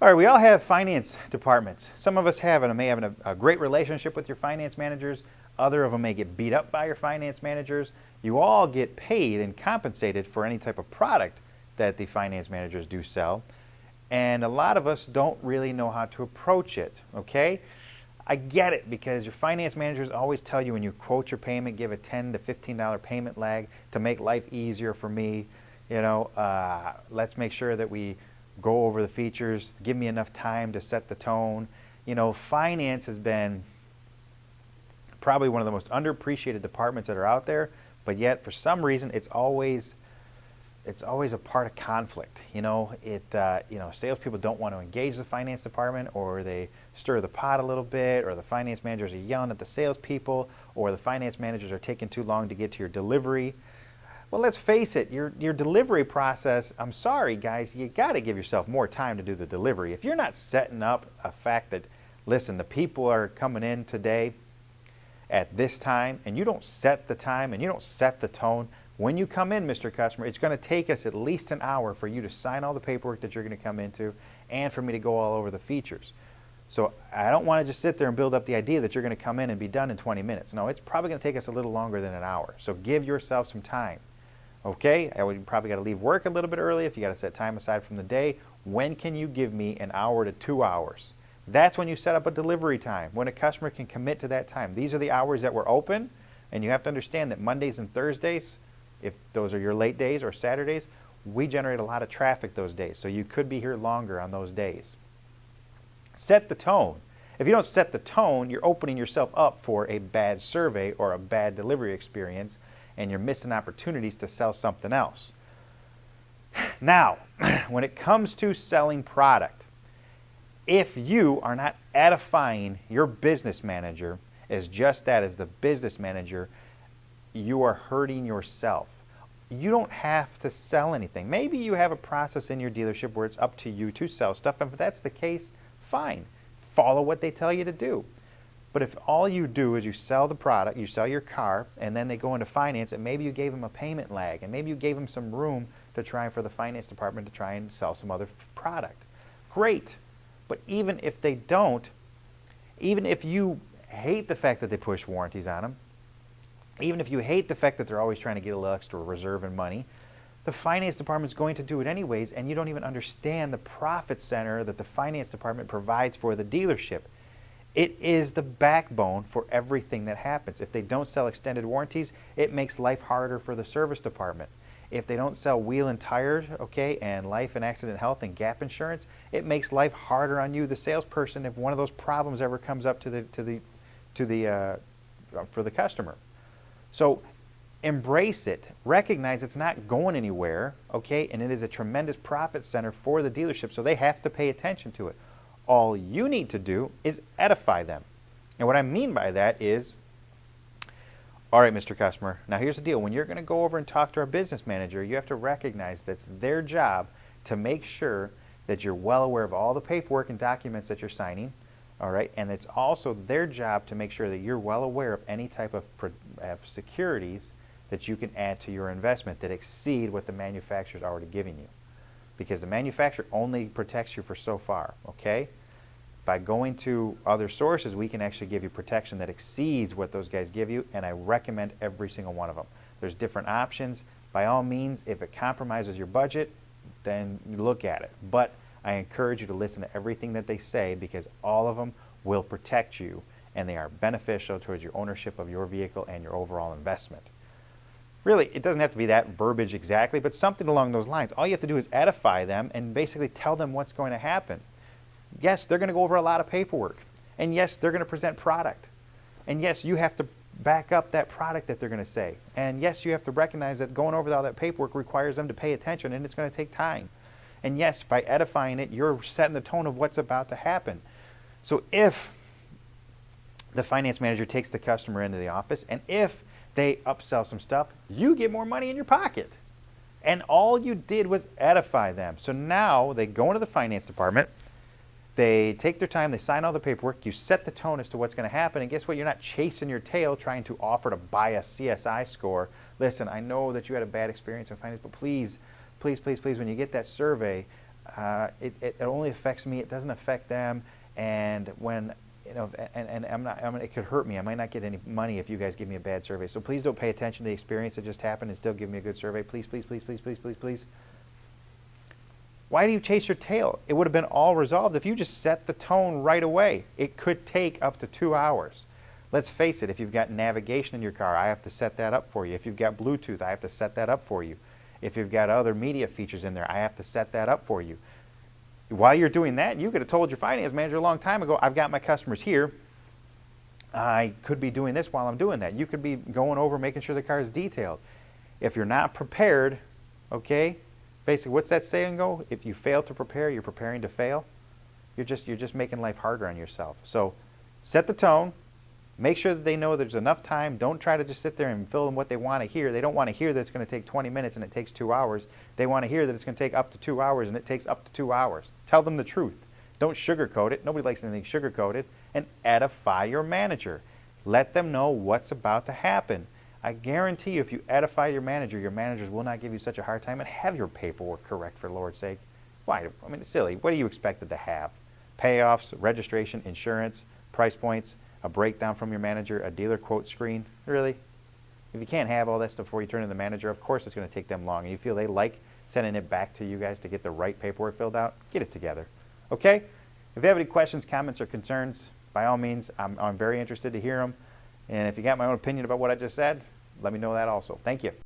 All right, we all have finance departments. Some of us have and may have a great relationship with your finance managers. Other of them may get beat up by your finance managers. You all get paid and compensated for any type of product that the finance managers do sell. And a lot of us don't really know how to approach it, okay? I get it, because your finance managers always tell you when you quote your payment, give a $10 to $15 payment lag to make life easier for me. You know, let's make sure that we go over the features, give me enough time to set the tone. You know, finance has been probably one of the most underappreciated departments that are out there, but yet for some reason it's always a part of conflict. You know, salespeople don't want to engage the finance department, or they stir the pot a little bit, or the finance managers are yelling at the salespeople, or the finance managers are taking too long to get to your delivery. Well, let's face it, your delivery process, I'm sorry guys, you got to give yourself more time to do the delivery. If you're not setting up a fact that, listen, the people are coming in today at this time, and you don't set the time and you don't set the tone, when you come in, Mr. Customer, it's going to take us at least an hour for you to sign all the paperwork that you're going to come into and for me to go all over the features. So I don't want to just sit there and build up the idea that you're going to come in and be done in 20 minutes. No, it's probably going to take us a little longer than an hour. So give yourself some time. Okay, you probably got to leave work a little bit early if you got to set time aside from the day. When can you give me an hour to 2 hours? That's when you set up a delivery time, when a customer can commit to that time. These are the hours that we're open, and you have to understand that Mondays and Thursdays, if those are your late days, or Saturdays, we generate a lot of traffic those days, so you could be here longer on those days. Set the tone. If you don't set the tone, you're opening yourself up for a bad survey or a bad delivery experience, and you're missing opportunities to sell something else. Now, when it comes to selling product, if you are not edifying your business manager as just that, as the business manager, you are hurting yourself. You don't have to sell anything. Maybe you have a process in your dealership where it's up to you to sell stuff, and if that's the case, fine. Follow what they tell you to do. But if all you do is you sell the product, you sell your car, and then they go into finance, and maybe you gave them a payment lag, and maybe you gave them some room to try for the finance department to try and sell some other product. Great. But even if they don't, even if you hate the fact that they push warranties on them, even if you hate the fact that they're always trying to get a little extra reserve and money, the finance department is going to do it anyways, and you don't even understand the profit center that the finance department provides for the dealership. It is the backbone for everything that happens. If they don't sell extended warranties, it makes life harder for the service department. If they don't sell wheel and tires, okay, and life and accident health and gap insurance, it makes life harder on you, the salesperson, if one of those problems ever comes up for the customer. So embrace it. Recognize it's not going anywhere, okay, and it is a tremendous profit center for the dealership, so they have to pay attention to it. All you need to do is edify them. And what I mean by that is, all right, Mr. Customer, now here's the deal. When you're going to go over and talk to our business manager, you have to recognize that it's their job to make sure that you're well aware of all the paperwork and documents that you're signing, all right? And it's also their job to make sure that you're well aware of any type of securities that you can add to your investment that exceed what the manufacturer's already giving you. Because the manufacturer only protects you for so far, okay? By going to other sources, we can actually give you protection that exceeds what those guys give you, and I recommend every single one of them. There's different options. By all means, if it compromises your budget, then look at it. But I encourage you to listen to everything that they say, because all of them will protect you, and they are beneficial towards your ownership of your vehicle and your overall investment. Really, it doesn't have to be that verbiage exactly, but something along those lines. All you have to do is edify them and basically tell them what's going to happen. Yes, they're going to go over a lot of paperwork. And yes, they're going to present product. And yes, you have to back up that product that they're going to say. And yes, you have to recognize that going over all that paperwork requires them to pay attention, and it's going to take time. And yes, by edifying it, you're setting the tone of what's about to happen. So if the finance manager takes the customer into the office, and if they upsell some stuff, you get more money in your pocket. And all you did was edify them. So now they go into the finance department, they take their time, they sign all the paperwork, you set the tone as to what's going to happen, and guess what? You're not chasing your tail trying to offer to buy a CSI score. Listen, I know that you had a bad experience in finance, but please, please, please, please, when you get that survey, it only affects me. It doesn't affect them. And when and it could hurt me. I might not get any money if you guys give me a bad survey. So please don't pay attention to the experience that just happened and still give me a good survey. Please, please, please, please, please, please, please. Why do you chase your tail? It would have been all resolved if you just set the tone right away. It could take up to 2 hours. Let's face it, if you've got navigation in your car, I have to set that up for you. If you've got Bluetooth, I have to set that up for you. If you've got other media features in there, I have to set that up for you. While you're doing that, you could have told your finance manager a long time ago, I've got my customers here. I could be doing this while I'm doing that. You could be going over making sure the car is detailed. If you're not prepared, okay, basically what's that saying go? If you fail to prepare, you're preparing to fail. You're just making life harder on yourself. So set the tone. Make sure that they know there's enough time. Don't try to just sit there and fill them what they want to hear. They don't want to hear that it's going to take 20 minutes and it takes 2 hours. They want to hear that it's going to take up to 2 hours and it takes up to 2 hours. Tell them the truth. Don't sugarcoat it. Nobody likes anything sugarcoated. And edify your manager. Let them know what's about to happen. I guarantee you if you edify your managers will not give you such a hard time and have your paperwork correct, for the Lord's sake. Why? I mean, it's silly. What do you expect it to have? Payoffs, registration, insurance, price points, a breakdown from your manager, a dealer quote screen. Really? If you can't have all that stuff before you turn to the manager, of course it's going to take them long. And you feel they like sending it back to you guys to get the right paperwork filled out, get it together. Okay? If you have any questions, comments, or concerns, by all means, I'm very interested to hear them. And if you got my own opinion about what I just said, let me know that also. Thank you.